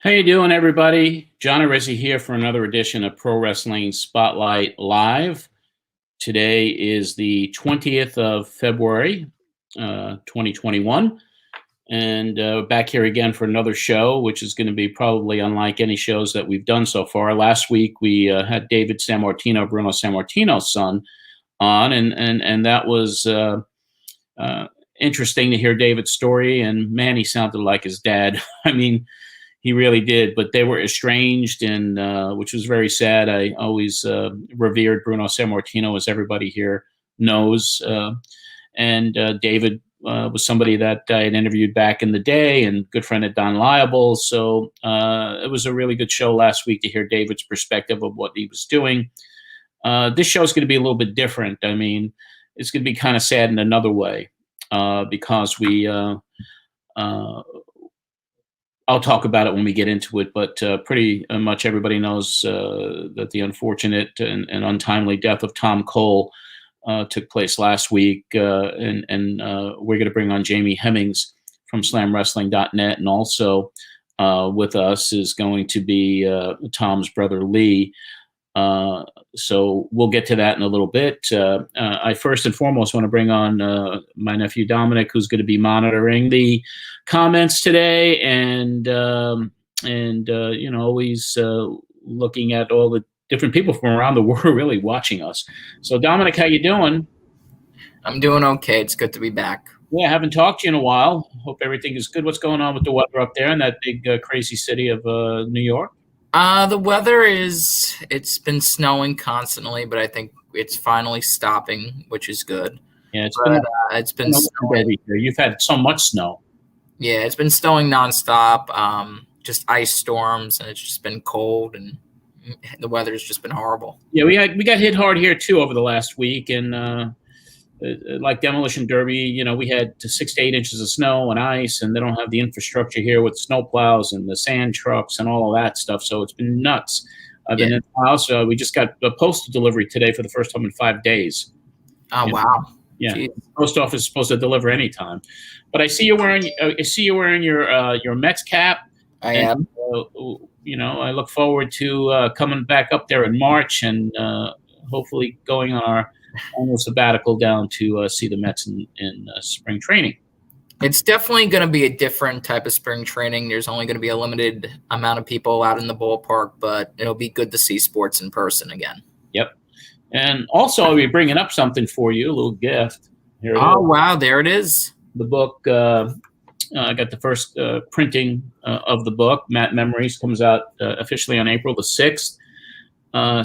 How you doing, everybody? John Arezzi here for another edition of Pro Wrestling Spotlight Live. Today is the 20th of February, 2021, and back here again for another show, which is going to be probably unlike any shows that we've done so far. Last week, we had David Sammartino, Bruno Sammartino's son, on, and that was interesting to hear David's story, and man, he sounded like his dad. I mean, he really did, but they were estranged, and which was very sad. I always revered Bruno Sammartino, as everybody here knows. And David was somebody that I had interviewed back in the day, and good friend of Don Liable. So it was a really good show last week to hear David's perspective of what he was doing. This show is going to be a little bit different. I mean, it's going to be kind of sad in another way because we I'll talk about it when we get into it, but pretty much everybody knows that the unfortunate and untimely death of Tom Cole took place last week, and we're going to bring on Jamie Hemmings from SlamWrestling.net, and also with us is going to be Tom's brother Lee. So we'll get to that in a little bit. I first and foremost want to bring on my nephew Dominic, who's going to be monitoring the comments today, and always looking at all the different people from around the world really watching us. So Dominic, how you doing? I'm doing okay. It's good to be back. Yeah, I haven't talked to you in a while. Hope everything is good. What's going on with the weather up there in that big crazy city of New York? The weather it's been snowing constantly, but I think it's finally stopping, which is good. Yeah, it's been snowing. You've had so much snow. Yeah, it's been snowing nonstop, just ice storms, and it's just been cold, and the weather's just been horrible. Yeah, we got hit hard here too over the last week, and like Demolition Derby, we had 6 to 8 inches of snow and ice, and they don't have the infrastructure here with snow plows and the sand trucks and all of that stuff. So it's been nuts. I've been in the house. We just got a postal delivery today for the first time in 5 days. Oh, wow. Yeah, the post office is supposed to deliver anytime. But I see you wearing your Mets cap. I am. I look forward to coming back up there in March and hopefully going on our annual sabbatical down to see the Mets in spring training. It's definitely going to be a different type of spring training. There's only going to be a limited amount of people out in the ballpark, but it'll be good to see sports in person again. Yep. And also, I'll be bringing up something for you, a little gift. Here it is. Wow, there it is. The book, I got the first printing of the book. Matt Memories comes out officially on April the 6th.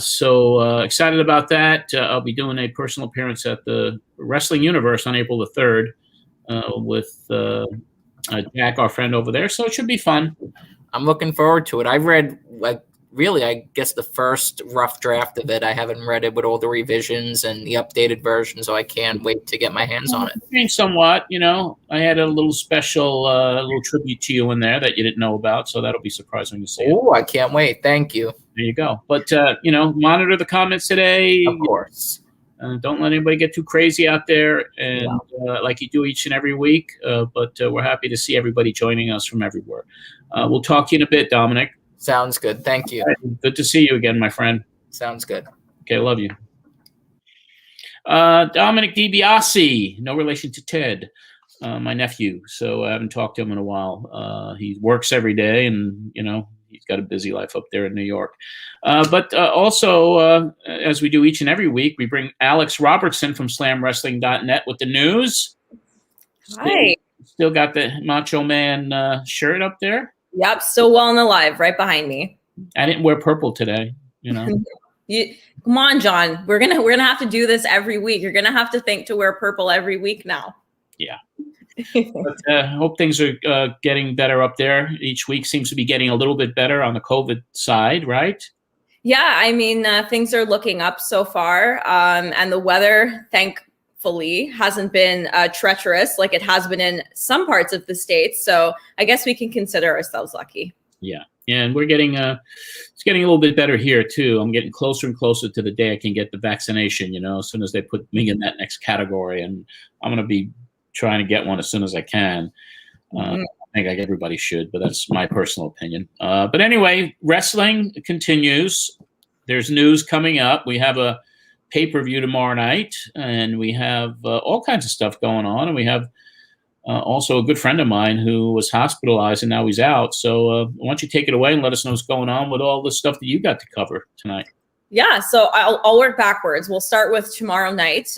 So excited about that. I'll be doing a personal appearance at the Wrestling Universe on April the 3rd with Jack, our friend over there. So it should be fun. I'm looking forward to it. I've read, I guess the first rough draft of it. I haven't read it with all the revisions and the updated version, so I can't wait to get my hands on it. Changed somewhat, I had a little special little tribute to you in there that you didn't know about, so that'll be surprising to see. Oh, I can't wait. Thank you. There you go. But, monitor the comments today. Of course. Don't let anybody get too crazy out there, and like you do each and every week. But we're happy to see everybody joining us from everywhere. We'll talk to you in a bit, Dominic. Sounds good. Thank you. Good to see you again, my friend. Sounds good. Okay, love you. Dominic DiBiase, no relation to Ted, my nephew. So I haven't talked to him in a while. He works every day, and, he's got a busy life up there in New York. But also, as we do each and every week, we bring Alex Robertson from SlamWrestling.net with the news. Hi. Still got the Macho Man shirt up there? Yep, still well and alive, right behind me. I didn't wear purple today, Come on, John. We're gonna have to do this every week. You're gonna have to think to wear purple every week now. Yeah. But hope things are getting better up there. Each week seems to be getting a little bit better on the COVID side, right? Yeah, I mean, things are looking up so far. And the weather, thankfully, hasn't been treacherous like it has been in some parts of the States. So I guess we can consider ourselves lucky. Yeah. And we're getting it's getting a little bit better here too. I'm getting closer and closer to the day I can get the vaccination, as soon as they put me in that next category. And I'm going to be trying to get one as soon as I can. think like everybody should, but that's my personal opinion. But anyway, wrestling continues. There's news coming up. We have a pay-per-view tomorrow night, and we have all kinds of stuff going on. And we have also a good friend of mine who was hospitalized, and now he's out. So why don't you take it away and let us know what's going on with all the stuff that you got to cover tonight? Yeah, so I'll work backwards. We'll start with tomorrow night.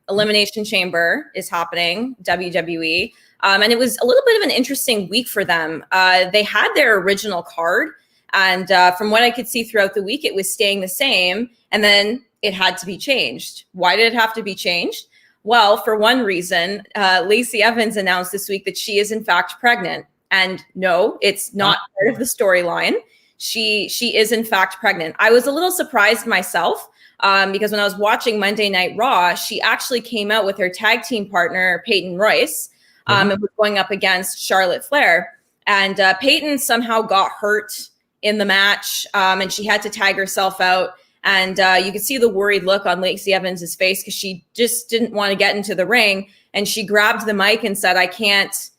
Elimination Chamber is happening, WWE. And it was a little bit of an interesting week for them. They had their original card, and from what I could see throughout the week, it was staying the same, and then it had to be changed. Why did it have to be changed? Well, for one reason, Lacey Evans announced this week that she is in fact pregnant. And no, it's not part of the storyline. She is in fact pregnant. I was a little surprised myself because when I was watching Monday Night Raw, she actually came out with her tag team partner, Peyton Royce, and was going up against Charlotte Flair. And Peyton somehow got hurt in the match, and she had to tag herself out. And you could see the worried look on Lacey Evans' face because she just didn't want to get into the ring. And she grabbed the mic and said, I can't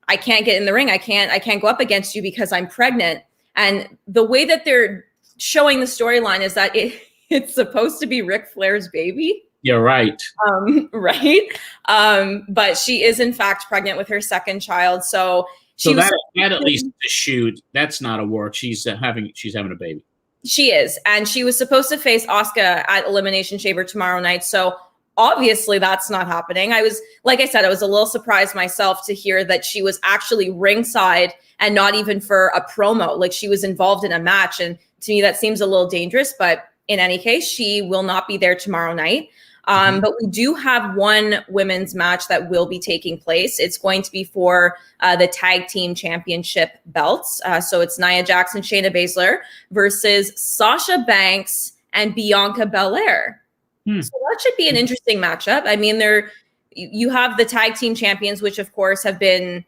get in the ring. I can't go up against you because I'm pregnant. And the way that they're showing the storyline is that it's supposed to be Ric Flair's baby. Yeah, right. Right. But she is in fact pregnant with her second child. So that at least the shoot, that's not a work. She's having a baby. She is. And she was supposed to face Asuka at Elimination Chamber tomorrow night. So obviously that's not happening. Like I said, I was a little surprised myself to hear that she was actually ringside and not even for a promo. Like she was involved in a match. And to me, that seems a little dangerous. But in any case, she will not be there tomorrow night. But we do have one women's match that will be taking place. It's going to be for the tag team championship belts. So it's Nia Jax, Shayna Baszler versus Sasha Banks and Bianca Bel-Air. So that should be an interesting matchup. I mean, you have the tag team champions, which of course have been,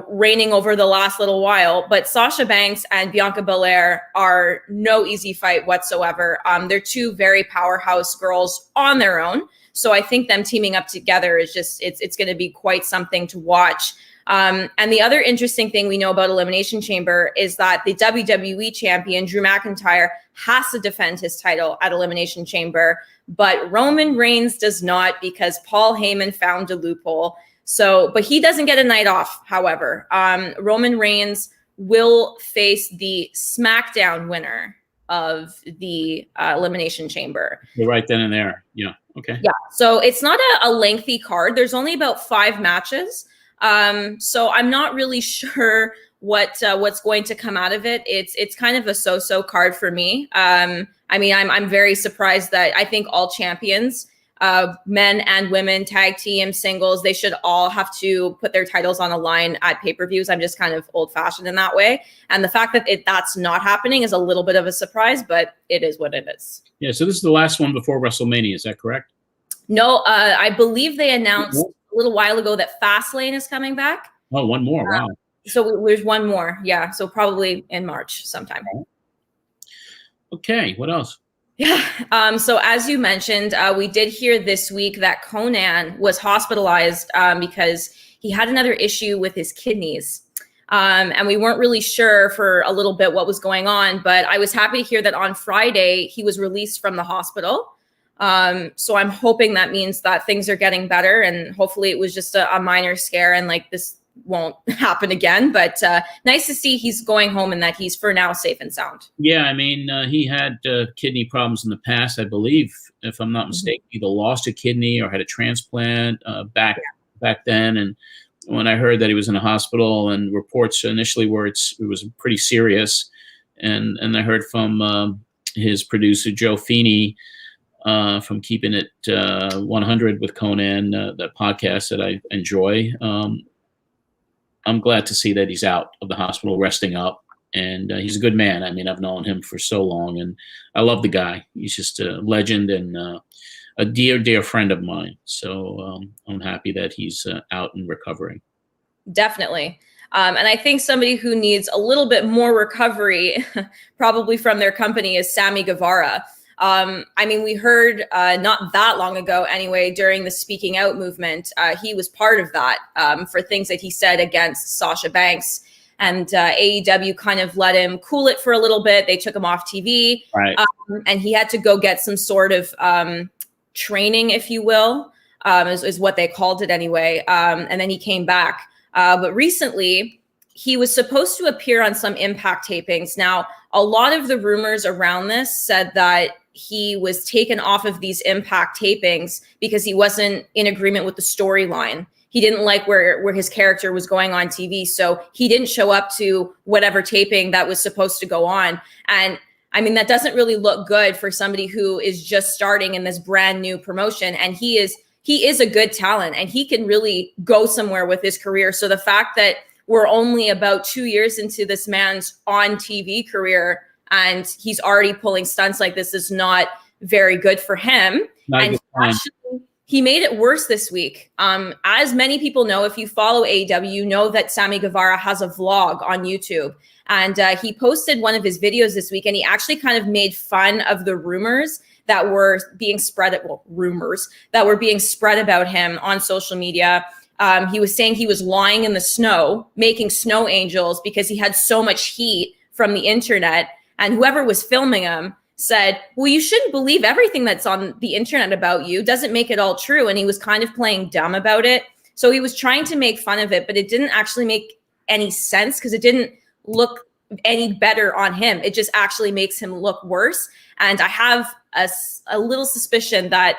reigning over the last little while, but Sasha Banks and Bianca Belair are no easy fight whatsoever. They're two very powerhouse girls on their own. So I think them teaming up together is just, it's going to be quite something to watch. And the other interesting thing we know about Elimination Chamber is that the WWE champion, Drew McIntyre, has to defend his title at Elimination Chamber, but Roman Reigns does not because Paul Heyman found a loophole. So, but he doesn't get a night off, however. Roman Reigns will face the SmackDown winner of the Elimination Chamber. Right then and there. Yeah. Okay. Yeah. So it's not a lengthy card. There's only about 5 matches. So I'm not really sure what's going to come out of it. It's kind of a so-so card for me. I mean, I'm very surprised that I think all champions, men and women, tag team, singles, they should all have to put their titles on a line at pay-per-views. I'm just kind of old-fashioned in that way. And the fact that that's not happening is a little bit of a surprise, but it is what it is. Yeah, so this is the last one before WrestleMania. Is that correct? No, I believe they announced a little while ago that Fastlane is coming back. Oh, one more. Wow. So there's one more. Yeah, so probably in March sometime. Okay, what else? Yeah. So as you mentioned, we did hear this week that Conan was hospitalized because he had another issue with his kidneys. And we weren't really sure for a little bit what was going on, but I was happy to hear that on Friday he was released from the hospital. So I'm hoping that means that things are getting better, and hopefully it was just a minor scare and like this won't happen again, but nice to see he's going home and that he's for now safe and sound. Yeah, I mean, he had kidney problems in the past, I believe, if I'm not mistaken. Either lost a kidney or had a transplant back then. And when I heard that he was in a hospital, and reports initially were it was pretty serious, and I heard from his producer Joe Feeney from Keeping It 100 with Conan, that podcast that I enjoy. I'm glad to see that he's out of the hospital, resting up, and he's a good man. I mean, I've known him for so long, and I love the guy. He's just a legend and a dear, dear friend of mine. So I'm happy that he's out and recovering. Definitely. And I think somebody who needs a little bit more recovery, probably from their company, is Sammy Guevara. I mean, we heard not that long ago anyway, during the Speaking Out movement, he was part of that for things that he said against Sasha Banks. And AEW kind of let him cool it for a little bit. They took him off TV. Right. And he had to go get some sort of training, if you will, is what they called it anyway. And then he came back. But recently, he was supposed to appear on some Impact tapings. Now, a lot of the rumors around this said that he was taken off of these Impact tapings because he wasn't in agreement with the storyline. He didn't like where his character was going on TV. So he didn't show up to whatever taping that was supposed to go on. And I mean, that doesn't really look good for somebody who is just starting in this brand new promotion. And he is a good talent and he can really go somewhere with his career. So the fact that we're only about 2 years into this man's on TV career and he's already pulling stunts like this is not very good for him. And he made it worse this week. As many people know, if you follow AEW, you know that Sammy Guevara has a vlog on YouTube. And he posted one of his videos this week, and he actually kind of made fun of the rumors that were being spread, rumors that were being spread about him on social media. He was saying he was lying in the snow, making snow angels because he had so much heat from the internet. And whoever was filming him said, well, you shouldn't believe everything that's on the internet about you. Doesn't make it all true. And he was kind of playing dumb about it. So he was trying to make fun of it, but it didn't actually make any sense because it didn't look any better on him. It just actually makes him look worse. And I have a little suspicion that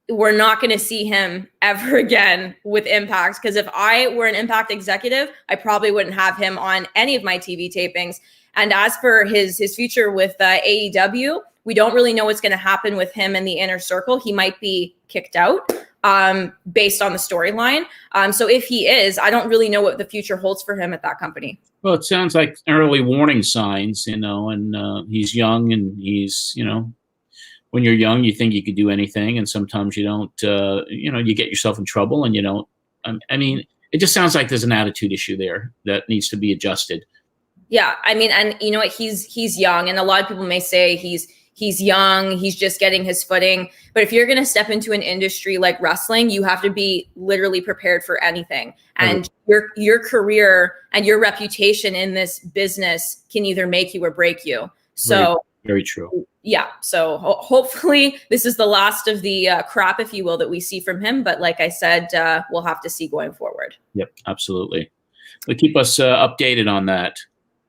we're not going to see him ever again with Impact. Because if I were an Impact executive, I probably wouldn't have him on any of my TV tapings. And as for his future with AEW, we don't really know what's going to happen with him in the inner circle. He might be kicked out based on the storyline. So if he is, I don't really know what the future holds for him at that company. Well, it sounds like early warning signs, and he's young and he's, when you're young, you think you could do anything. And sometimes you don't, you get yourself in trouble and you don't. I mean, it just sounds like there's an attitude issue there that needs to be adjusted. Yeah, I mean, and you know what? He's young, and a lot of people may say he's young, he's just getting his footing. But if you're going to step into an industry like wrestling, you have to be literally prepared for anything. And your career and your reputation in this business can either make you or break you. So very true. Yeah. So hopefully this is the last of the crap, if you will, that we see from him. But like I said, we'll have to see going forward. Yep, absolutely. But keep us updated on that.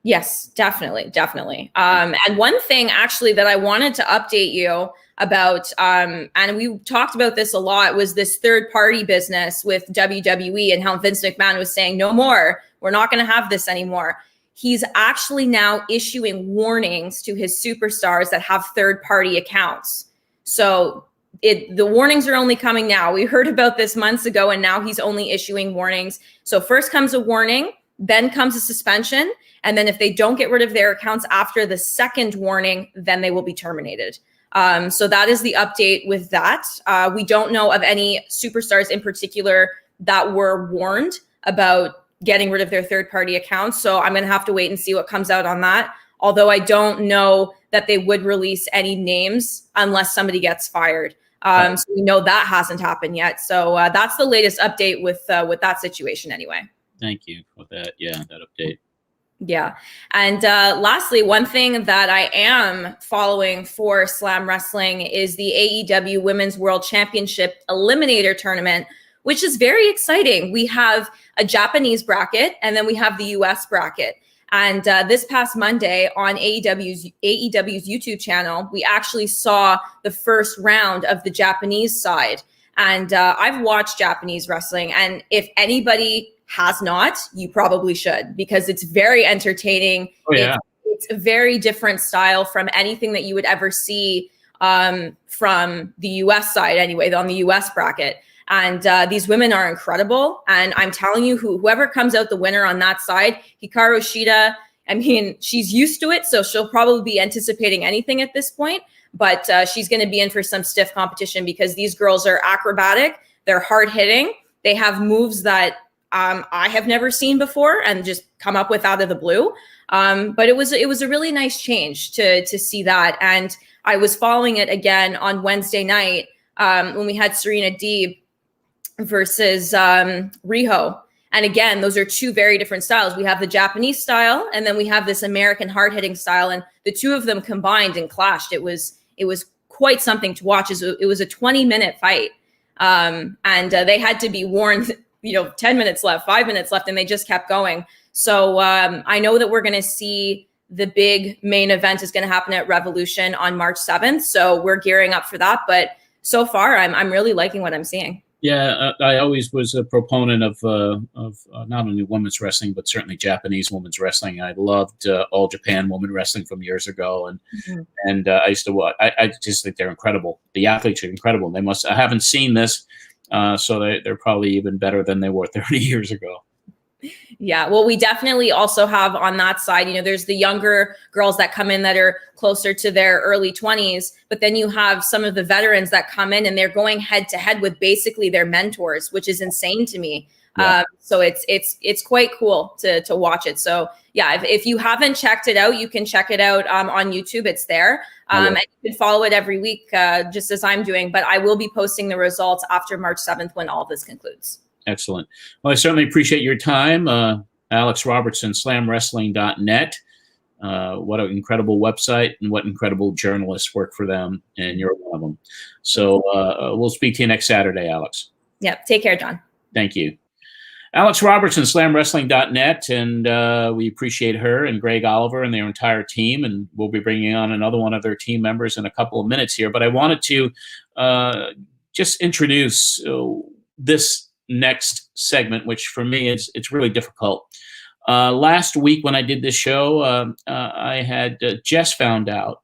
Yes, definitely. And one thing actually that I wanted to update you about, and we talked about this a lot, was this third-party business with WWE and how Vince McMahon was saying, no more, we're not going to have this anymore. He's actually now issuing warnings to his superstars that have third-party accounts. So the warnings are only coming now. We heard about this months ago, and now he's only issuing warnings. So first comes a warning, then comes a suspension. And then if they don't get rid of their accounts after the second warning, then they will be terminated. So that is the update with that. We don't know of any superstars in particular that were warned about getting rid of their third-party accounts. So I'm going to have to wait and see what comes out on that. Although I don't know that they would release any names unless somebody gets fired. So we know that hasn't happened yet. So that's the latest update with that situation anyway. Thank you for that. Yeah, that update. Yeah. And lastly, one thing that I am following for Slam Wrestling is the AEW Women's World Championship Eliminator Tournament, which is very exciting. We have a Japanese bracket and then we have the US bracket. And this past Monday on AEW's YouTube channel, we actually saw the first round of the Japanese side. And I've watched Japanese wrestling, and if anybody has not, you probably should, because it's very entertaining. Oh, yeah. It's a very different style from anything that you would ever see from the US side anyway, on the US bracket. And these women are incredible. And I'm telling you, whoever comes out the winner on that side, Hikaru Shida, I mean, she's used to it, so she'll probably be anticipating anything at this point. But she's going to be in for some stiff competition because these girls are acrobatic. They're hard hitting. They have moves that I have never seen before and just come up with out of the blue. But it was a really nice change to see that. And I was following it again on Wednesday night when we had Serena Deeb versus Riho. And again, those are two very different styles. We have the Japanese style, and then we have this American hard-hitting style, and the two of them combined and clashed. It was quite something to watch. It was a 20-minute fight, and they had to be warned, 10 minutes left, 5 minutes left, and they just kept going. So I know that we're going to see the big main event is going to happen at Revolution on March 7th. So we're gearing up for that. But so far, I'm really liking what I'm seeing. Yeah, I always was a proponent of not only women's wrestling, but certainly Japanese women's wrestling. I loved All Japan Women Wrestling from years ago, and I used to watch. I just think they're incredible. The athletes are incredible. I haven't seen this, so they're probably even better than they were 30 years ago. Yeah, well, we definitely also have on that side, there's the younger girls that come in that are closer to their early 20s, but then you have some of the veterans that come in and they're going head to head with basically their mentors, which is insane to me. Yeah. So it's quite cool to watch it. So yeah, if you haven't checked it out, you can check it out on YouTube. It's there. And you can follow it every week, just as I'm doing, but I will be posting the results after March 7th when all this concludes. Excellent. Well, I certainly appreciate your time. Alex Robertson, SlamWrestling.net. What an incredible website and what incredible journalists work for them, and you're one of them. So we'll speak to you next Saturday, Alex. Yep. Take care, John. Thank you. Alex Robertson, SlamWrestling.net, and we appreciate her and Greg Oliver and their entire team, and we'll be bringing on another one of their team members in a couple of minutes here. But I wanted to just introduce this next segment, which for me it's really difficult. Last week when I did this show, I had just found out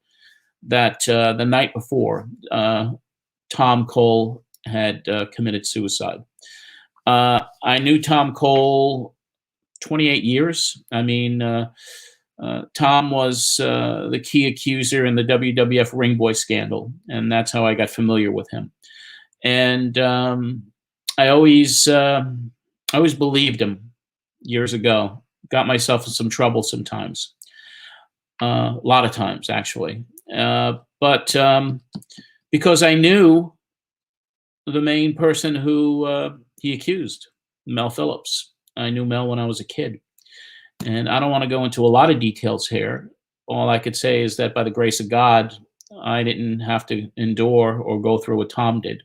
that the night before Tom Cole had committed suicide. I knew Tom Cole 28 years. I mean, Tom was the key accuser in the WWF Ring Boy scandal, and that's how I got familiar with him. And I always believed him years ago. Got myself in some trouble sometimes, a lot of times actually. But because I knew the main person who he accused, Mel Phillips. I knew Mel when I was a kid. And I don't want to go into a lot of details here. All I could say is that by the grace of God, I didn't have to endure or go through what Tom did.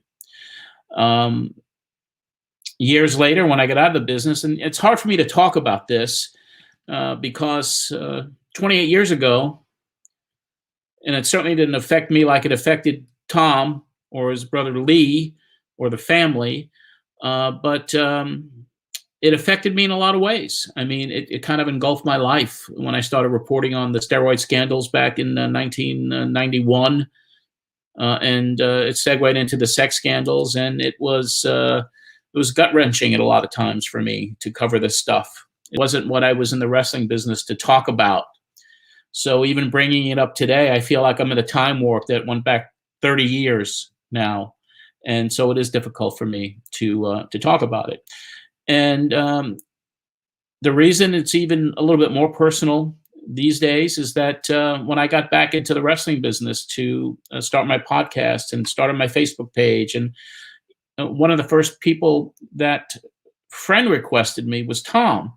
Years later, when I got out of the business, and it's hard for me to talk about this because 28 years ago, and it certainly didn't affect me like it affected Tom or his brother Lee or the family, but it affected me in a lot of ways. I mean, it kind of engulfed my life when I started reporting on the steroid scandals back in 1991, and it segued into the sex scandals, and it was gut-wrenching at a lot of times for me to cover this stuff. It wasn't what I was in the wrestling business to talk about. So even bringing it up today, I feel like I'm in a time warp that went back 30 years now. And so it is difficult for me to talk about it. And the reason it's even a little bit more personal these days is that when I got back into the wrestling business to start my podcast and started my Facebook page, and one of the first people that friend requested me was Tom.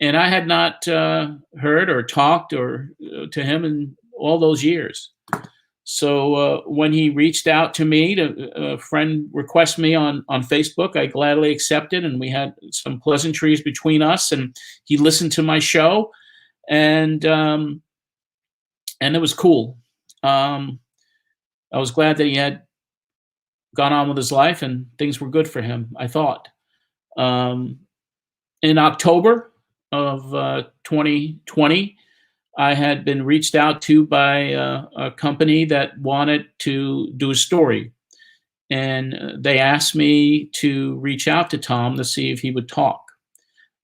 And I had not heard or talked to him in all those years. So when he reached out to me to friend request me on Facebook, I gladly accepted, and we had some pleasantries between us. And he listened to my show, and it was cool. I was glad that he had gone on with his life and things were good for him, I thought. In October of 2020, I had been reached out to by a company that wanted to do a story. And they asked me to reach out to Tom to see if he would talk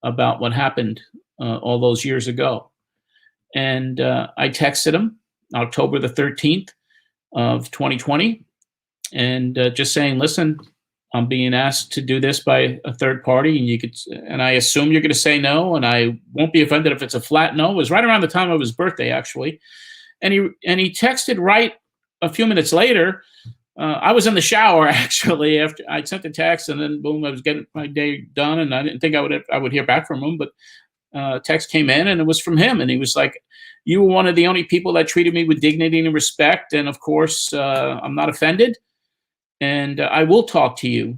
about what happened all those years ago. And I texted him October the 13th of 2020 and just saying, listen, I'm being asked to do this by a third party, and I assume you're going to say no, and I won't be offended if it's a flat no." It was right around the time of his birthday, actually. And he texted right a few minutes later. I was in the shower, actually, after I sent the text, and then boom, I was getting my day done, and I didn't think I would hear back from him, but text came in, and it was from him, and he was like, "You were one of the only people that treated me with dignity and respect, and of course, I'm not offended, and I will talk to you,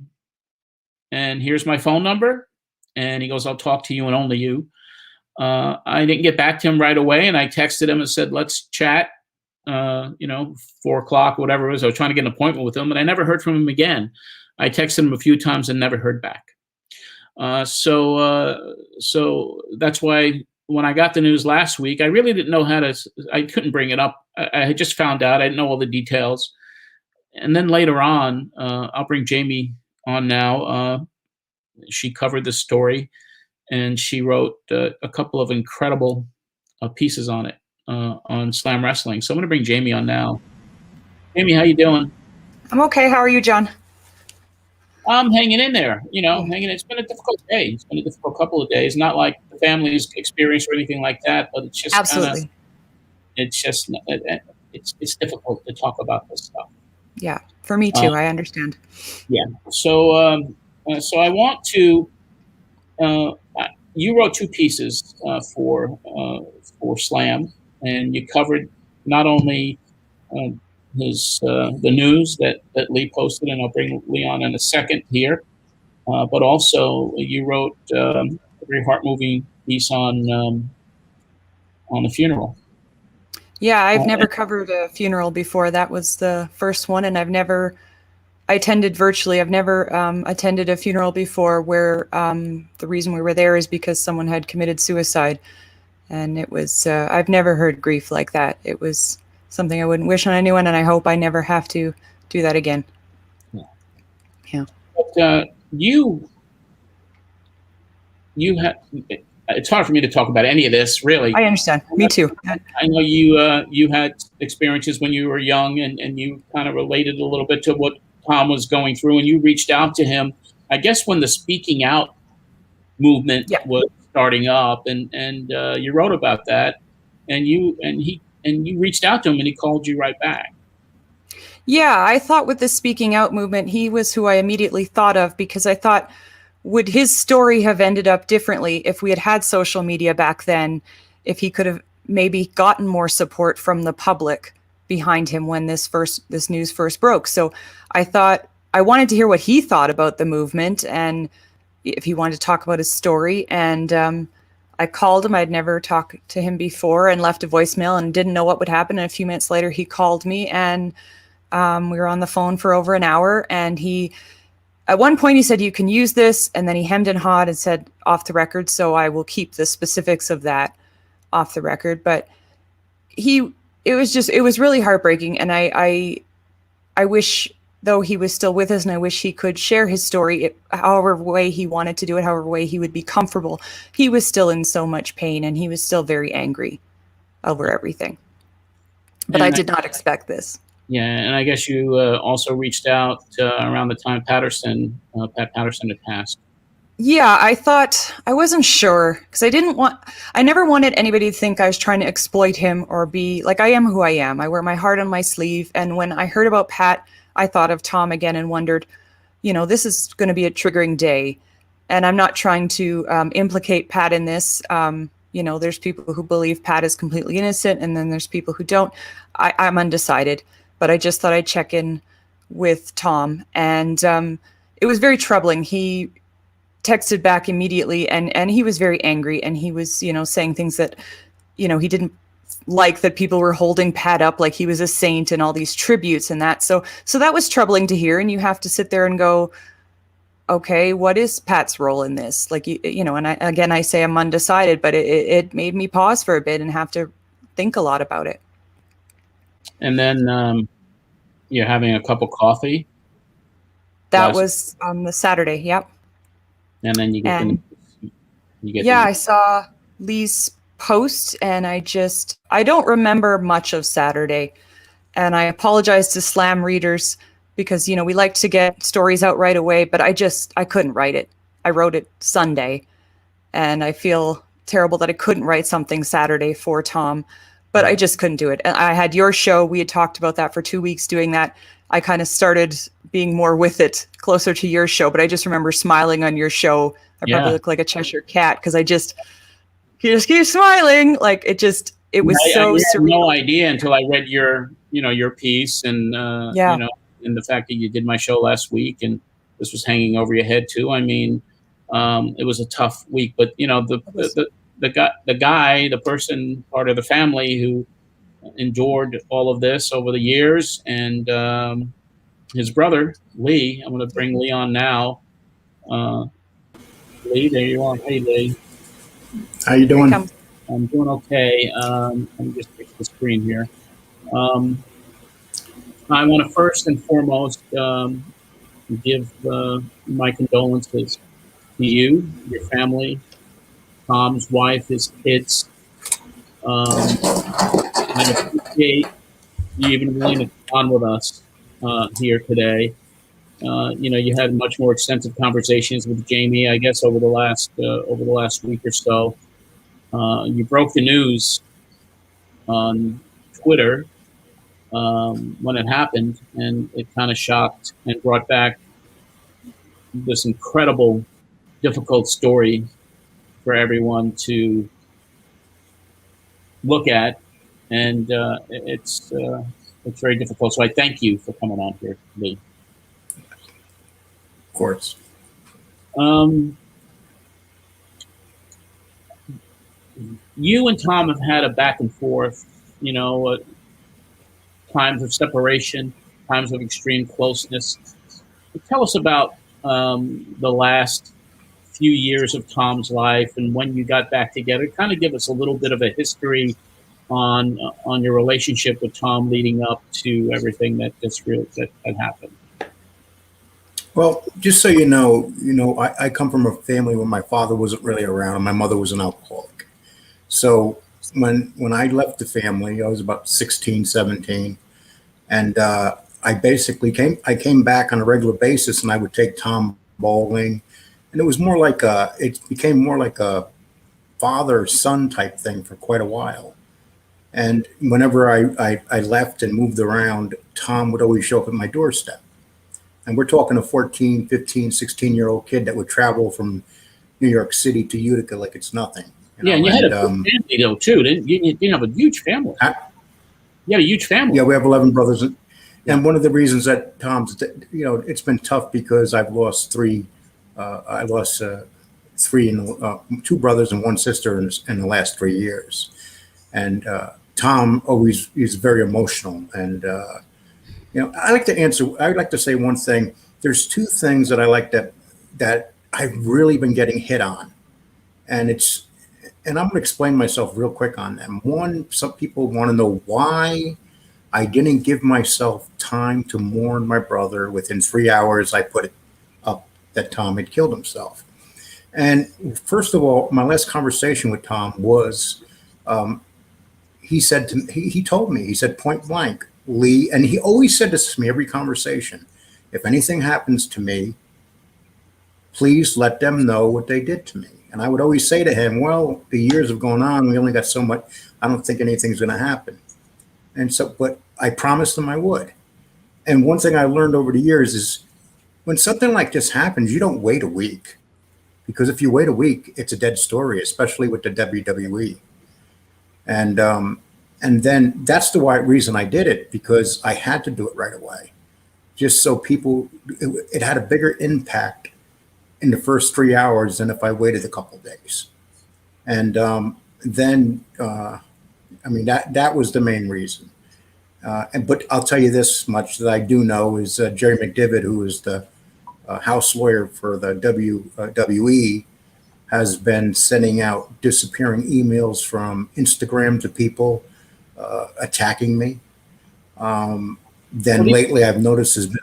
and here's my phone number." And he goes, "I'll talk to you and only you." I didn't get back to him right away, and I texted him and said, "Let's chat." 4:00, whatever it was. I was trying to get an appointment with him, and I never heard from him again. I texted him a few times and never heard back. So that's why when I got the news last week, I really didn't know I couldn't bring it up. I had just found out. I didn't know all the details. And then later on, I'll bring Jamie on now. She covered the story, and she wrote a couple of incredible pieces on it. On SlamWrestling. So I'm going to bring Jamie on now. Jamie, how you doing? I'm okay. How are you, John? I'm hanging in there, hanging. It's been a difficult day. It's been a difficult couple of days. Not like the family's experience or anything like that, but it's just absolutely. It's difficult to talk about this stuff. Yeah, for me too. I understand. Yeah. So I want to. You wrote 2 pieces for Slam. And you covered not only the news that Lee posted, and I'll bring Lee on in a second here, but also you wrote a very heart-moving piece on the funeral. Yeah, I've never covered a funeral before. That was the first one, and I attended virtually. I've never attended a funeral before where the reason we were there is because someone had committed suicide. And it was, I've never heard grief like that. It was something I wouldn't wish on anyone, and I hope I never have to do that again. Yeah. But you had, it's hard for me to talk about any of this, really. I understand. Me too. I know you had experiences when you were young, and you kind of related a little bit to what Tom was going through, and you reached out to him, I guess, when the speaking out movement was starting up, and you wrote about that, and you reached out to him, and he called you right back. Yeah, I thought with the speaking out movement, he was who I immediately thought of, because I thought, would his story have ended up differently if we had had social media back then, if he could have maybe gotten more support from the public behind him when this news first broke. So I thought I wanted to hear what he thought about the movement, and if he wanted to talk about his story. And I called him. I'd never talked to him before, and left a voicemail and didn't know what would happen. And a few minutes later, he called me, and we were on the phone for over an hour. And at one point he said, "You can use this." And then he hemmed and hawed and said, "Off the record." So I will keep the specifics of that off the record. But it was really heartbreaking. And I wish, though he was still with us, and I wish he could share his story however way he wanted to do it, however way he would be comfortable. He was still in so much pain, and he was still very angry over everything. But I did not expect this. Yeah, and I guess you also reached out around the time Pat Patterson had passed. Yeah, I wasn't sure, because I never wanted anybody to think I was trying to exploit him or be like, I am who I am. I wear my heart on my sleeve. And when I heard about Pat, I thought of Tom again and wondered, this is going to be a triggering day. And I'm not trying to implicate Pat in this. There's people who believe Pat is completely innocent, and then there's people who don't. I'm undecided, but I just thought I'd check in with Tom. And it was very troubling. He texted back immediately, and he was very angry, and he was, saying things that, he didn't like, that people were holding Pat up like he was a saint and all these tributes and that. So that was troubling to hear. And you have to sit there and go, okay, what is Pat's role in this? Like, and I say I'm undecided, but it made me pause for a bit and have to think a lot about it. And then you're having a cup of coffee. That was on the Saturday. Yep. And then you get I saw Lee's post, and I don't remember much of Saturday, and I apologize to Slam readers because, we like to get stories out right away, but I couldn't write it. I wrote it Sunday, and I feel terrible that I couldn't write something Saturday for Tom, but I just couldn't do it. And I had your show. We had talked about that for 2 weeks doing that. I kind of started being more with it closer to your show, but I just remember smiling on your show. I probably look like a Cheshire cat because you just keep smiling. Like it was so I had surreal. no idea until I read your piece and, and the fact that you did my show last week and this was hanging over your head too. I mean, it was a tough week, but the person, part of the family who endured all of this over the years, and his brother Lee. I'm going to bring Lee on now. Lee, there you are. Hey, Lee. How you doing? I'm doing okay. Let me just fix the screen here. I want to first and foremost give my condolences to you, your family, Tom's wife, his kids. I appreciate you even willing to come on with us here today. You had much more extensive conversations with Jamie, I guess, over the last week or so. You broke the news on Twitter when it happened, and it kind of shocked and brought back this incredible, difficult story for everyone to look at, and it's very difficult. So I thank you for coming on here, Lee. Of course. You and Tom have had a back and forth, times of separation, times of extreme closeness. Tell us about the last few years of Tom's life and when you got back together. Kind of give us a little bit of a history on your relationship with Tom leading up to everything that had happened. Well, just so you know, I come from a family where my father wasn't really around and my mother was an alcoholic. So when I left the family, I was about 16, 17, and I basically came back on a regular basis, and I would take Tom bowling, and it became more like a father-son type thing for quite a while. And whenever I left and moved around, Tom would always show up at my doorstep. And we're talking a 14, 15, 16-year-old kid that would travel from New York City to Utica like it's nothing. Yeah, and you had a family, though, too. You have a huge family. You had a huge family. Yeah, we have 11 brothers. And one of the reasons that Tom's, it's been tough because I've lost three. I lost two brothers and one sister in the last 3 years. And Tom always is very emotional. And, I like to say one thing. There's two things that I like that I've really been getting hit on. And I'm going to explain myself real quick on them. One, some people want to know why I didn't give myself time to mourn my brother. Within 3 hours, I put it up that Tom had killed himself. And first of all, my last conversation with Tom was, he told me, point blank, Lee, and he always said this to me every conversation, if anything happens to me, please let them know what they did to me. And I would always say to him, well, the years have gone on. We only got so much. I don't think anything's going to happen. And so, but I promised him I would. And one thing I learned over the years is when something like this happens, you don't wait a week. Because if you wait a week, it's a dead story, especially with the WWE. And then that's the reason I did it, because I had to do it right away. Just so it had a bigger impact in the first 3 hours than if I waited a couple of days. And then that was the main reason. But I'll tell you this much that I do know is Jerry McDivitt, who is the house lawyer for the WWE, has been sending out disappearing emails from Instagram to people attacking me. Then lately I've noticed has been,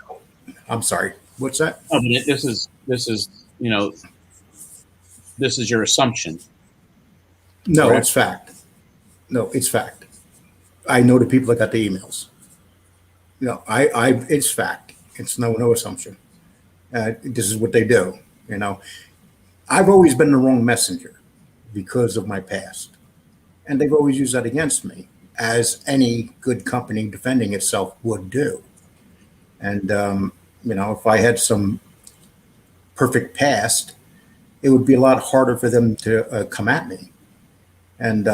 I'm sorry, what's that? I mean, this is this is your assumption. No, correct? It's fact. No, it's fact. I know the people that got the emails. It's fact. It's no assumption. This is what they do. I've always been the wrong messenger because of my past, and they've always used that against me, as any good company defending itself would do. And if I had some perfect past, it would be a lot harder for them to come at me. And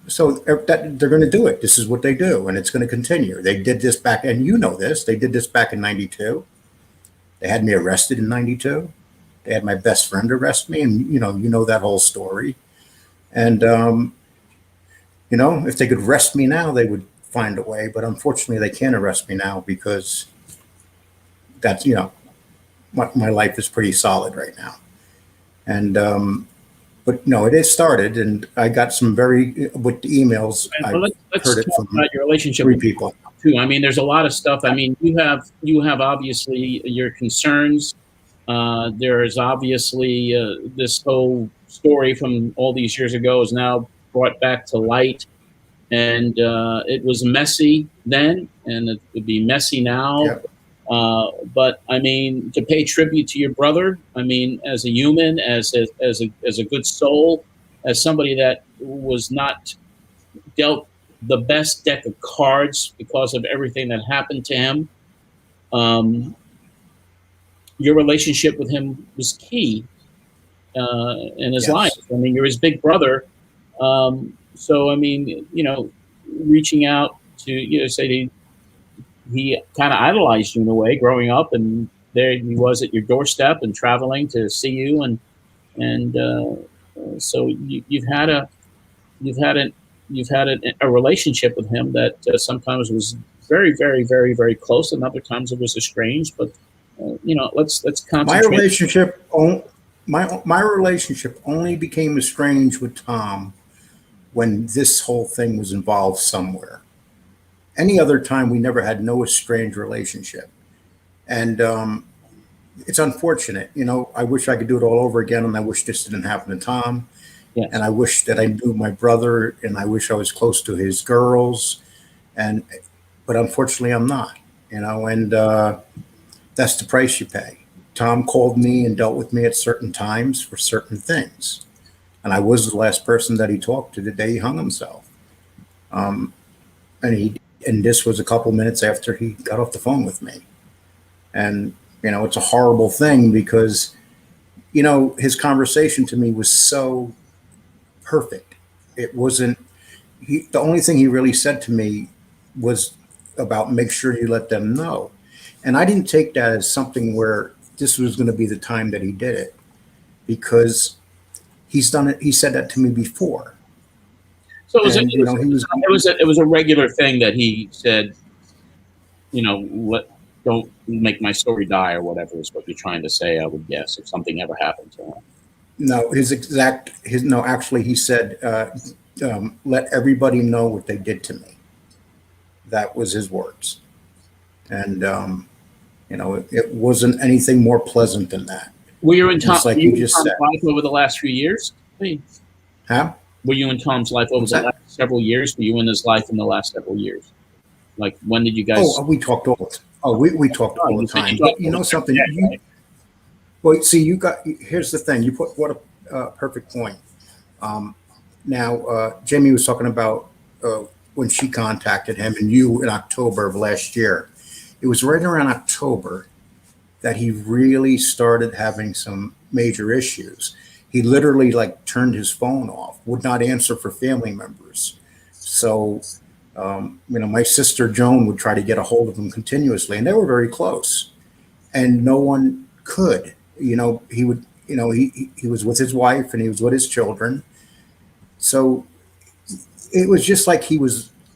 so they're going to do it. This is what they do, and it's going to continue. They did this back, and this. They did this back in '92. They had me arrested in '92. They had my best friend arrest me, and you know that whole story. And if they could arrest me now, they would find a way. But unfortunately, they can't arrest me now because that's my life is pretty solid right now. And but no, it is started, and I got some with the emams. Let's heard it from about your relationship 3 people too. I mean, there's a lot of stuff. I mean, you have obviously your concerns. There is obviously this whole story from all these years ago is now brought back to light, and it was messy then, and it would be messy now. Yep. But I mean, to pay tribute to your brother, I mean, as a human, as a good soul, as somebody that was not dealt the best deck of cards because of everything that happened to him. Your relationship with him was key in his life. I mean, you're his big brother. So, I mean, reaching out to, say he kind of idolized you in a way growing up, and there he was at your doorstep and traveling to see you. And so you've had a relationship with him that sometimes was very, very, very, very close, and other times it was estranged. But let's concentrate. My relationship only became estranged with Tom when this whole thing was involved somewhere. Any other time, we never had no estranged relationship, and it's unfortunate. I wish I could do it all over again, and I wish this didn't happen to Tom. Yes. And I wish that I knew my brother, and I wish I was close to his girls, but unfortunately, I'm not. And that's the price you pay. Tom called me and dealt with me at certain times for certain things, and I was the last person that he talked to the day he hung himself. And this was a couple minutes after he got off the phone with me. And, it's a horrible thing because, his conversation to me was so perfect. It wasn't, the only thing he really said to me was about make sure you let them know. And I didn't take that as something where this was going to be the time that he did it, because he's done it. He said that to me before. So it was a regular thing that he said, don't make my story die, or whatever is what you're trying to say, I would guess, if something ever happened to him. No, actually he said, let everybody know what they did to me. That was his words. And, it wasn't anything more pleasant than that. Were you in Tom's life over the last few years? Huh? Were you in Tom's life over the last several years? Were you in his life in the last several years? Like, when did you guys? Oh, we talked all the time. We talked all the time. But something? Well, see, here's the thing. You put what a perfect point. Now, Jamie was talking about when she contacted him and you in October of last year. It was right around October that he really started having some major issues. He literally turned his phone off, would not answer for family members. So, my sister Joan would try to get a hold of him continuously, and they were very close, and no one could. He would, he was with his wife and he was with his children. So it was just like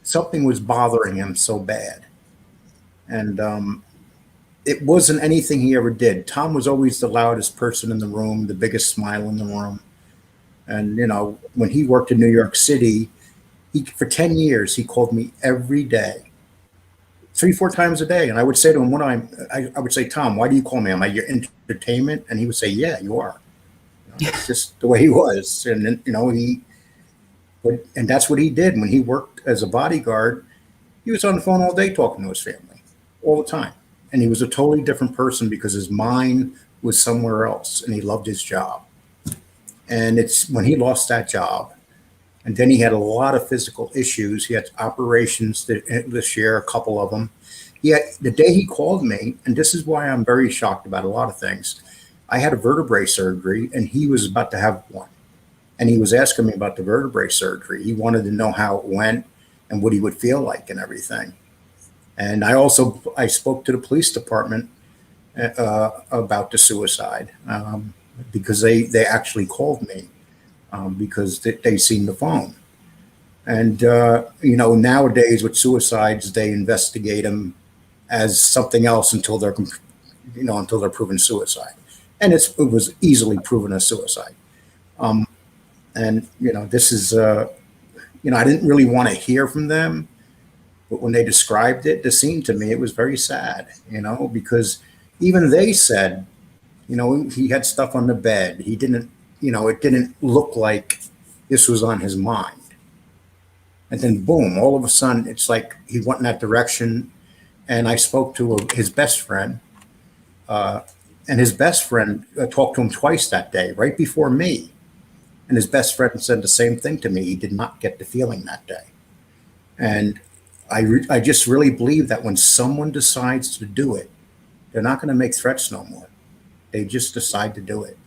something was bothering him so bad. And it wasn't anything he ever did. Tom was always the loudest person in the room, the biggest smile in the room. And, when he worked in New York City, for 10 years, he called me every day, 3-4 times a day. And I would say to him, I would say, Tom, why do you call me? Am I your entertainment? And he would say, yeah, you are. That's just the way he was. And then, and that's what he did. When he worked as a bodyguard, he was on the phone all day talking to his family all the time. And he was a totally different person because his mind was somewhere else and he loved his job. And it's when he lost that job, and then he had a lot of physical issues. He had operations this year, a couple of them. The day he called me, and this is why I'm very shocked about a lot of things. I had a vertebrae surgery and he was about to have one. And he was asking me about the vertebrae surgery. He wanted to know how it went and what he would feel like and everything. And I spoke to the police department about the suicide because they actually called me because they seen the phone. And, nowadays with suicides, they investigate them as something else until they're proven suicide. And it was easily proven as suicide. This is, I didn't really want to hear from them, but when they described the scene to me, it was very sad, because even they said, he had stuff on the bed. He didn't, it didn't look like this was on his mind. And then boom, all of a sudden, it's like he went in that direction. And I spoke to his best friend, and his best friend talked to him twice that day, right before me. And his best friend said the same thing to me. He did not get the feeling that day. And I just really believe that when someone decides to do it, they're not going to make threats no more. They just decide to do it.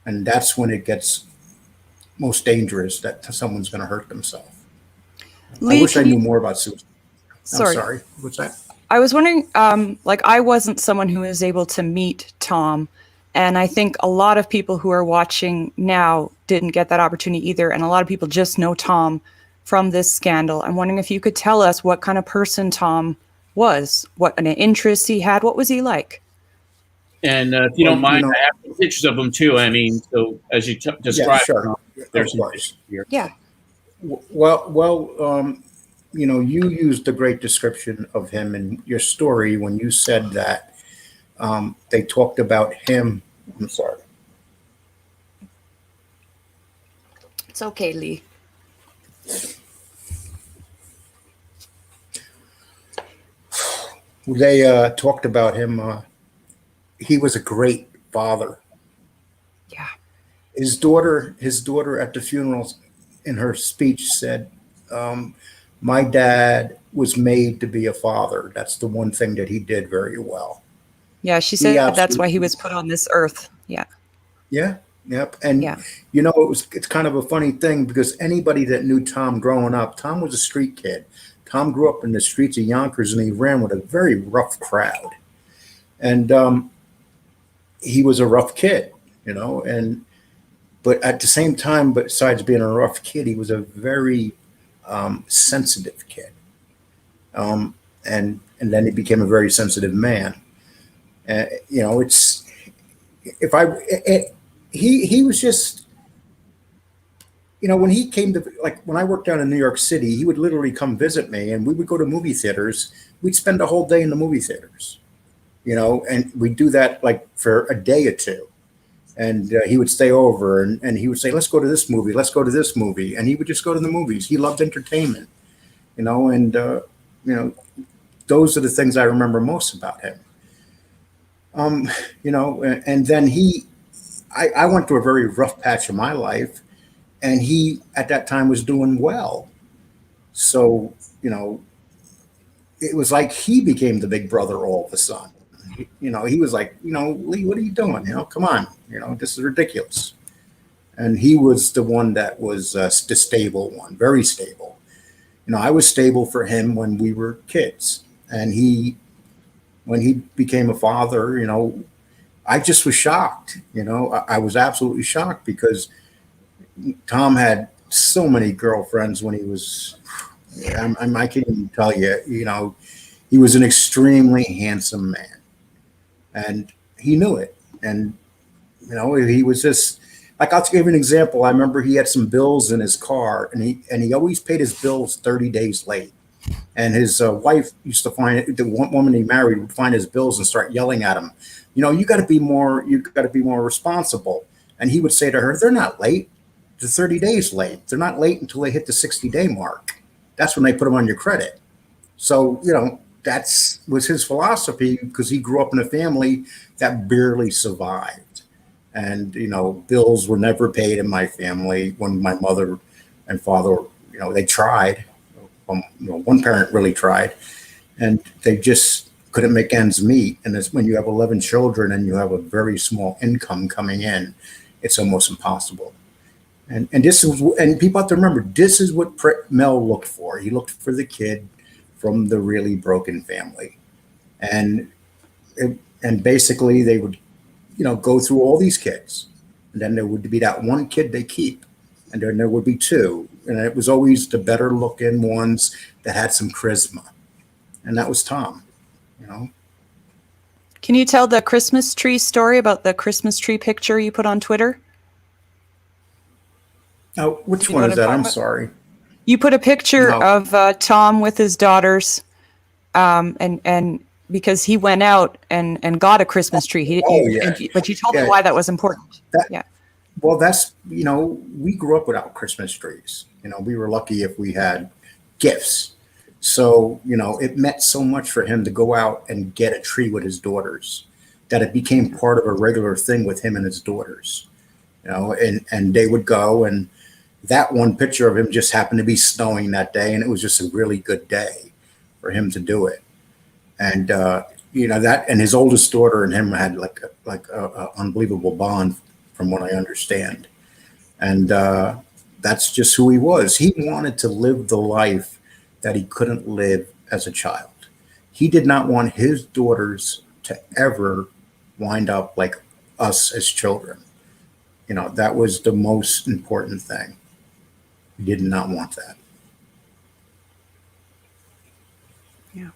And that's when it gets most dangerous, that someone's going to hurt themselves. Lee, I wish I knew more about suicide. Sorry. I'm sorry. What's that? I was wondering, I wasn't someone who was able to meet Tom. And I think a lot of people who are watching now didn't get that opportunity either. And a lot of people just know Tom from this scandal. I'm wondering if you could tell us what kind of person Tom was, what an interest he had. What was he like? And if you don't mind, I have some pictures of him too. I mean, so as you described, yeah, sure. There's some pictures here. Yeah. Well, you used a great description of him in your story when you said that they talked about him. I'm sorry. It's okay, Lee. They talked about him. He was a great father. Yeah. His daughter at the funeral in her speech said, my dad was made to be a father. That's the one thing that he did very well. Yeah, she said that's why he was put on this earth. Yeah. Yeah. Yep. And, it's kind of a funny thing because anybody that knew Tom growing up, Tom was a street kid. Tom grew up in the streets of Yonkers and he ran with a very rough crowd. And he was a rough kid, but at the same time, besides being a rough kid, he was a very sensitive kid. And then he became a very sensitive man. He was just, when he came to, when I worked down in New York City, he would literally come visit me and we would go to movie theaters. We'd spend a whole day in the movie theaters, and we'd do that for a day or two. And he would stay over and he would say, let's go to this movie. Let's go to this movie. And he would just go to the movies. He loved entertainment, and those are the things I remember most about him. And then I went through a very rough patch of my life and he at that time was doing well. So, it was like he became the big brother all of a sudden. He was like, Lee, what are you doing? Come on, this is ridiculous. And he was the one that was the stable one, very stable. I was stable for him when we were kids. And when he became a father, I just was shocked. I was absolutely shocked because Tom had so many girlfriends when he was, I can't even tell you, he was an extremely handsome man. And he knew it. And, he was just, I'll give you an example. I remember he had some bills in his car and he always paid his bills 30 days late. And his wife used to the one woman he married would find his bills and start yelling at him. You got to be more responsible. And he would say to her, they're not late. They're 30 days late. They're not late until they hit the 60-day mark. That's when they put them on your credit. So, that's was his philosophy, because he grew up in a family that barely survived. And, bills were never paid in my family when my mother and father, they tried. One parent really tried, and they just couldn't make ends meet. And it's when you have 11 children and you have a very small income coming in, it's almost impossible. And people have to remember, this is what Mel looked for. He looked for the kid from the really broken family. And basically they would, go through all these kids. And then there would be that one kid they keep. And then there would be two. And it was always the better looking ones that had some charisma. And that was Tom, Can you tell the Christmas tree story about the Christmas tree picture you put on Twitter? Oh, which one is that? I'm sorry. You put a picture of Tom with his daughters, and because he went out and got a Christmas tree. But you told me why that was important. Well, that's, we grew up without Christmas trees. We were lucky if we had gifts. So, it meant so much for him to go out and get a tree with his daughters that it became part of a regular thing with him and his daughters, and they would go, and that one picture of him just happened to be snowing that day. And it was just a really good day for him to do it. And, that, and his oldest daughter and him had like a unbelievable bond, from what I understand. And that's just who he was. He wanted to live the life that he couldn't live as a child. He did not want his daughters to ever wind up like us as children. That was the most important thing. He did not want that. Yeah.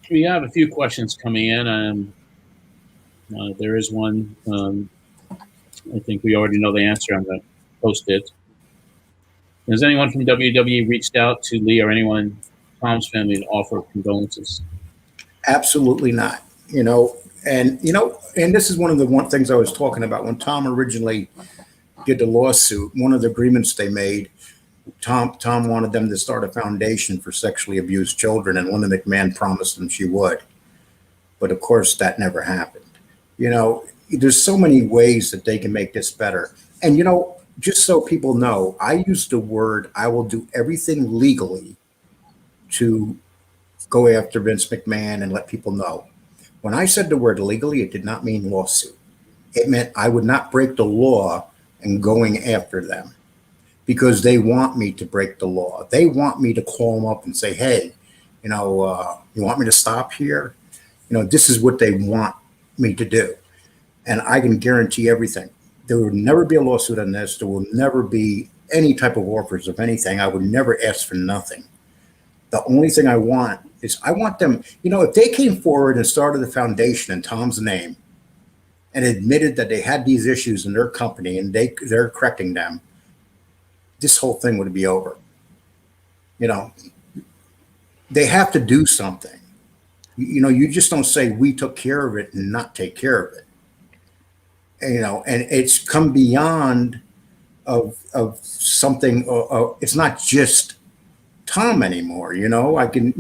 We have a few questions coming in. There is one. I think we already know the answer. I'm going to post it. Has anyone from WWE reached out to Lee or anyone in Tom's family to offer condolences? Absolutely not. And this is one of the things I was talking about when Tom originally did the lawsuit. One of the agreements they made, Tom wanted them to start a foundation for sexually abused children, and Linda McMahon promised them she would. But of course, that never happened. There's so many ways that they can make this better. And, just so people know, I use the word, I will do everything legally to go after Vince McMahon and let people know. When I said the word legally, it did not mean lawsuit. It meant I would not break the law and going after them, because they want me to break the law. They want me to call them up and say, hey, you want me to stop here? This is what they want me to do. And I can guarantee everything. There will never be a lawsuit on this. There will never be any type of offers of anything. I would never ask for nothing. The only thing I want is I want them, if they came forward and started a foundation in Tom's name and admitted that they had these issues in their company and they're correcting them, this whole thing would be over. They have to do something. You just don't say we took care of it and not take care of it. And it's come beyond of something. It's not just Tom anymore. I can,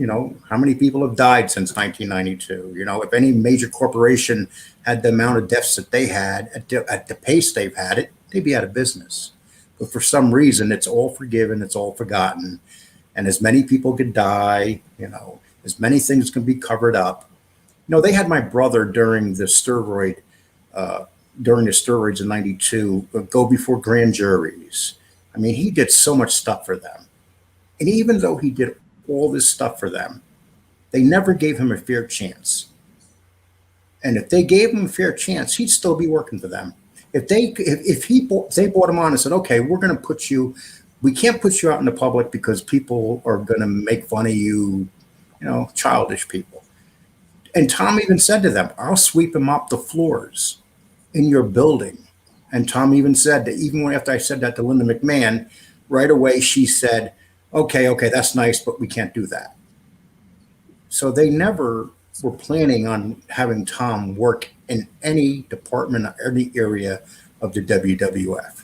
how many people have died since 1992? If any major corporation had the amount of deficit they had at the pace they've had it, they'd be out of business. But for some reason, it's all forgiven, it's all forgotten, and as many people could die, as many things can be covered up. They had my brother during the steroids in 92, go before grand juries. I mean, he did so much stuff for them. And even though he did all this stuff for them, they never gave him a fair chance. And if they gave him a fair chance, he'd still be working for them. If they brought him on and said, okay, we're going to put you, we can't put you out in the public because people are going to make fun of you, childish people. And Tom even said to them, I'll sweep him up the floors in your building. And Tom even said that even after I said that to Linda McMahon, right away she said, okay, that's nice, but we can't do that. So they never were planning on having Tom work in any department or any area of the WWF.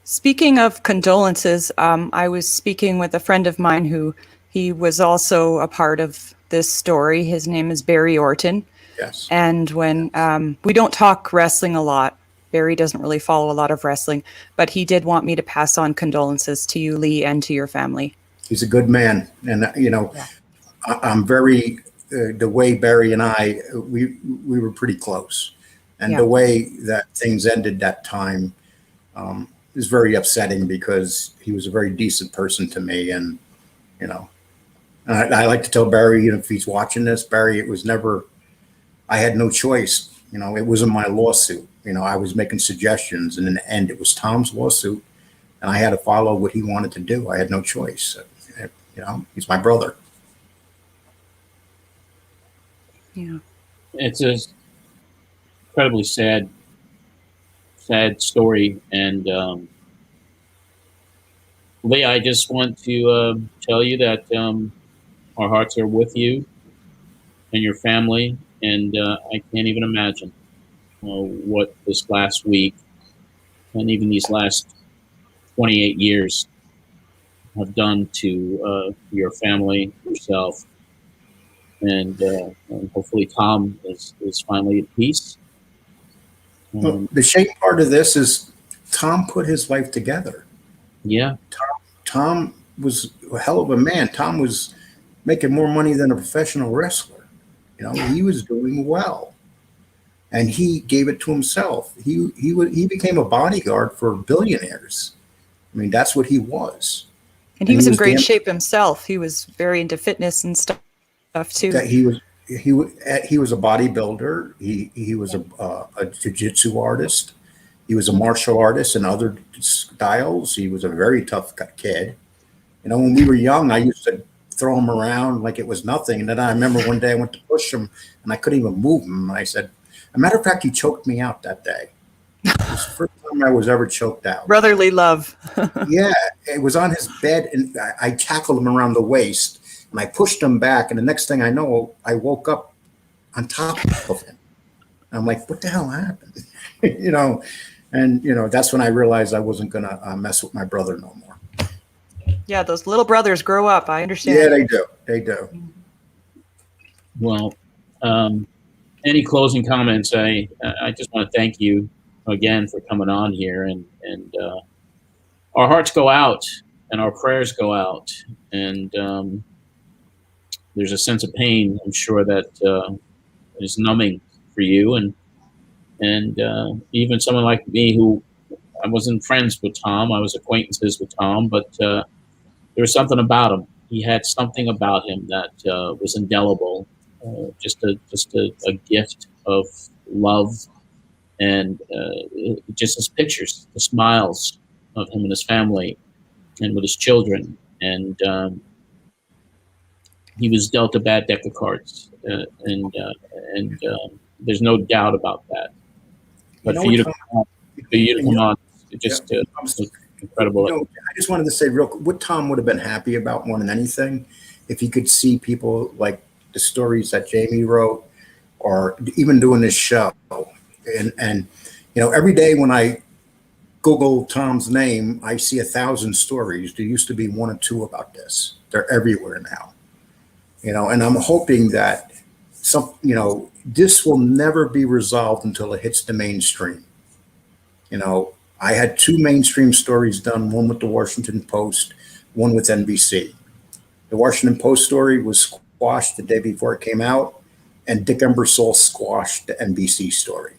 Speaking of condolences, I was speaking with a friend of mine who He was also a part of this story. His name is Barry Orton. Yes. And when we don't talk wrestling a lot, Barry doesn't really follow a lot of wrestling, but he did want me to pass on condolences to you, Lee, and to your family. He's a good man. And, Yeah. I'm very, the way Barry and I, we were pretty close. And the way that things ended that time is very upsetting because he was a very decent person to me. And, I like to tell Barry, if he's watching this, Barry, it was never, I had no choice. It wasn't my lawsuit. I was making suggestions, and in the end, it was Tom's lawsuit, and I had to follow what he wanted to do. I had no choice. He's my brother. Yeah. It's a incredibly sad story, and Lee, I just want to tell you that our hearts are with you and your family, and I can't even imagine what this last week and even these last 28 years have done to your family, yourself, and hopefully Tom is finally at peace. Well, the shame part of this is Tom put his life together. Yeah. Tom was a hell of a man. Tom was making more money than a professional wrestler. He was doing well, and he gave it to himself. He became a bodyguard for billionaires. I mean, that's what he was. And he was in great shape himself. He was very into fitness and stuff too. He was a bodybuilder. He was a jiu-jitsu artist. He was a martial artist in other styles. He was a very tough kid. When we were young, I used to throw him around like it was nothing. And then I remember one day I went to push him, and I couldn't even move him. And I said, as a matter of fact, he choked me out that day. It was the first time I was ever choked out. Brotherly love. Yeah, it was on his bed, and I tackled him around the waist, and I pushed him back. And the next thing I know, I woke up on top of him. And I'm like, what the hell happened? And that's when I realized I wasn't going to mess with my brother no more. Yeah, those little brothers grow up. I understand. Yeah, they do. They do. Well, any closing comments? I just want to thank you again for coming on here, and our hearts go out and our prayers go out, and there's a sense of pain, I'm sure, that is numbing for you, and even someone like me who I wasn't friends with Tom, I was acquaintances with Tom, but there was something about him. He had something about him that was indelible, just a gift of love, and just his pictures, the smiles of him and his family, and with his children, and he was dealt a bad deck of cards, and there's no doubt about that. But for you to come on, just incredible. I just wanted to say real quick, what Tom would have been happy about more than anything, if he could see people like the stories that Jamie wrote, or even doing this show. And every day when I Google Tom's name, I see 1,000 stories. There used to be 1 or 2 about this. They're everywhere now. And I'm hoping that this will never be resolved until it hits the mainstream. I had 2 mainstream stories done, one with the Washington Post, one with NBC. The Washington Post story was squashed the day before it came out, and Dick Ebersol squashed the NBC story.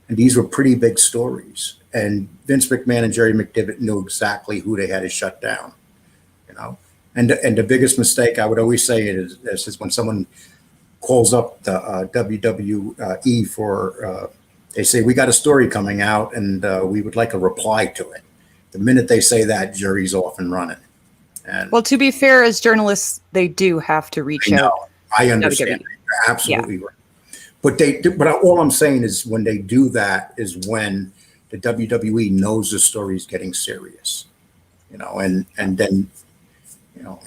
And these were pretty big stories. And Vince McMahon and Jerry McDevitt knew exactly who they had to shut down. And the biggest mistake I would always say is when someone calls up the WWE for they say, we got a story coming out and we would like a reply to it. The minute they say that, jury's off and running. And well, to be fair, as journalists, they do have to reach out. I understand. You're absolutely right. But all I'm saying is when they do that is when the WWE knows the story's getting serious, and then,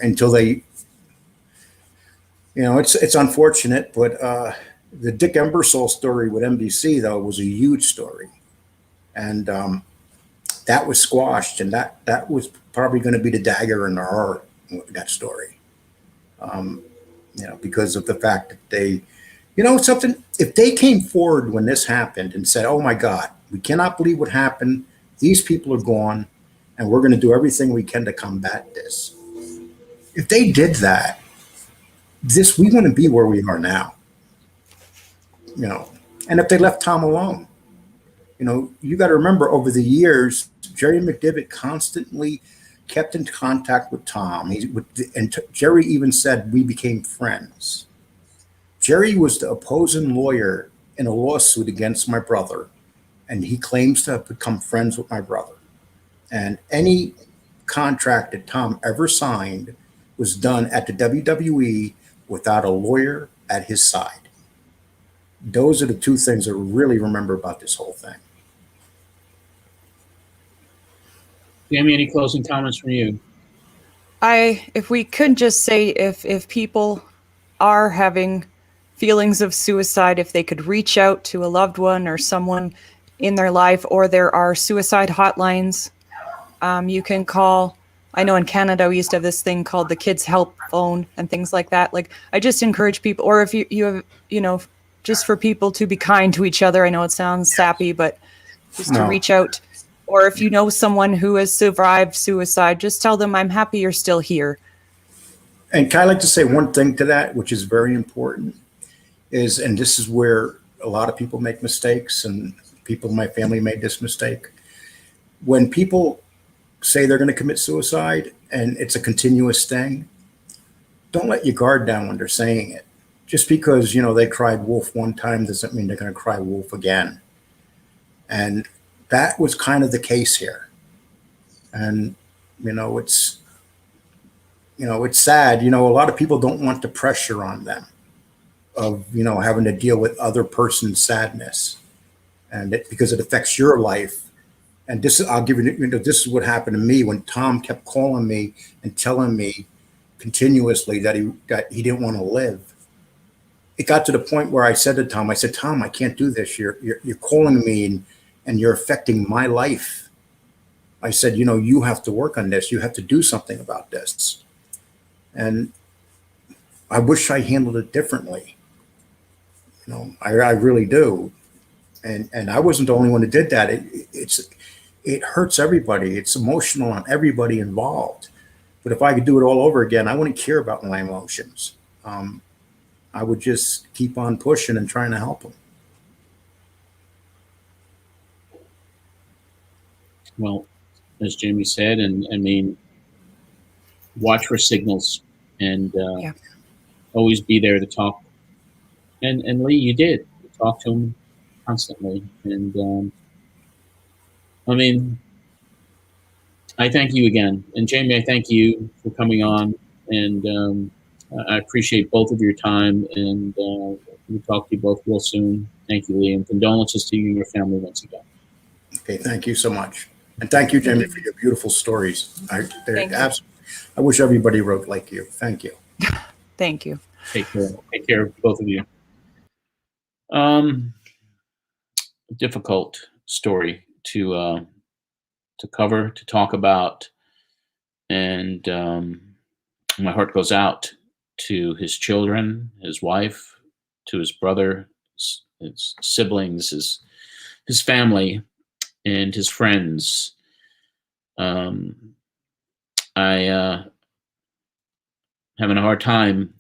until they, it's unfortunate, but the Dick Ebersol story with NBC, though, was a huge story. And that was squashed. And that was probably going to be the dagger in the heart, that story. Because of the fact that they, something, if they came forward when this happened and said, oh my God, we cannot believe what happened. These people are gone and we're going to do everything we can to combat this. If they did that, we wouldn't be where we are now. And if they left Tom alone, you got to remember over the years, Jerry McDevitt constantly kept in contact with Tom. Jerry even said we became friends. Jerry was the opposing lawyer in a lawsuit against my brother, and he claims to have become friends with my brother. And any contract that Tom ever signed was done at the WWE without a lawyer at his side. Those are the two things I really remember about this whole thing. Jamie, any closing comments from you? If we could just say if people are having feelings of suicide, if they could reach out to a loved one or someone in their life, or there are suicide hotlines you can call. I know in Canada we used to have this thing called the Kids Help Phone and things like that. Like, I just encourage people, or if you have, just for people to be kind to each other. I know it sounds sappy, but just to reach out. Or if you know someone who has survived suicide, just tell them, I'm happy you're still here. And can I like to say one thing to that, which is very important, and this is where a lot of people make mistakes, and people in my family made this mistake. When people say they're going to commit suicide and it's a continuous thing, don't let your guard down when they're saying it. Just because, they cried wolf one time doesn't mean they're going to cry wolf again. And that was kind of the case here. And, it's sad. A lot of people don't want the pressure on them of, having to deal with other person's sadness, and because it affects your life. And I'll give you, this is what happened to me when Tom kept calling me and telling me continuously that he didn't want to live. It got to the point where I said to Tom, Tom, I can't do this. You're calling me and you're affecting my life. I said, you have to work on this. You have to do something about this. And I wish I handled it differently. I really do. And I wasn't the only one who did that. It hurts everybody. It's emotional on everybody involved. But if I could do it all over again, I wouldn't care about my emotions. I would just keep on pushing and trying to help them. Well, as Jamie said, and I mean, watch for signals and always be there to talk. And Lee, you did. You talked to him constantly. And I mean, I thank you again. And Jamie, I thank you for coming on. And I appreciate both of your time. And we'll talk to you both real soon. Thank you, Lee. And condolences to you and your family once again. Okay, thank you so much. And thank you, Jamie, for your beautiful stories. I wish everybody wrote like you. Thank you. Thank you. Take care. Take care of both of you. Difficult story to cover, to talk about, and my heart goes out to his children, his wife, to his brother, his siblings, his family, and his friends. I having a hard time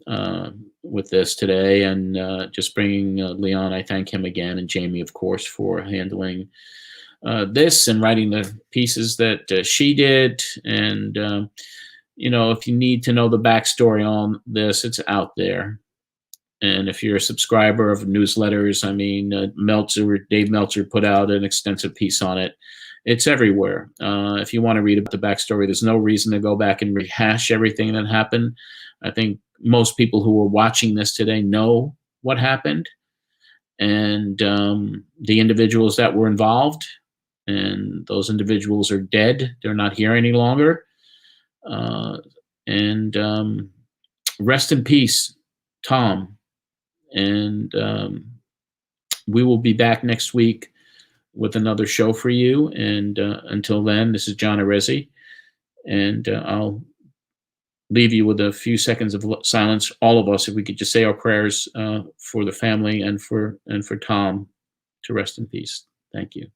with this today, and just bringing Leon. I thank him again, and Jamie, of course, for handling this and writing the pieces that she did. And if you need to know the backstory on this, it's out there. And if you're a subscriber of newsletters, I mean, Dave Meltzer put out an extensive piece on it. It's everywhere. If you want to read about the backstory, there's no reason to go back and rehash everything that happened. I think most people who are watching this today know what happened, and the individuals that were involved, and those individuals are dead. They're not here any longer. And rest in peace, Tom. And we will be back next week with another show for you. And until then, this is John Arezzi, and I'll leave you with a few seconds of silence, all of us, if we could just say our prayers for the family and for Tom to rest in peace. Thank you.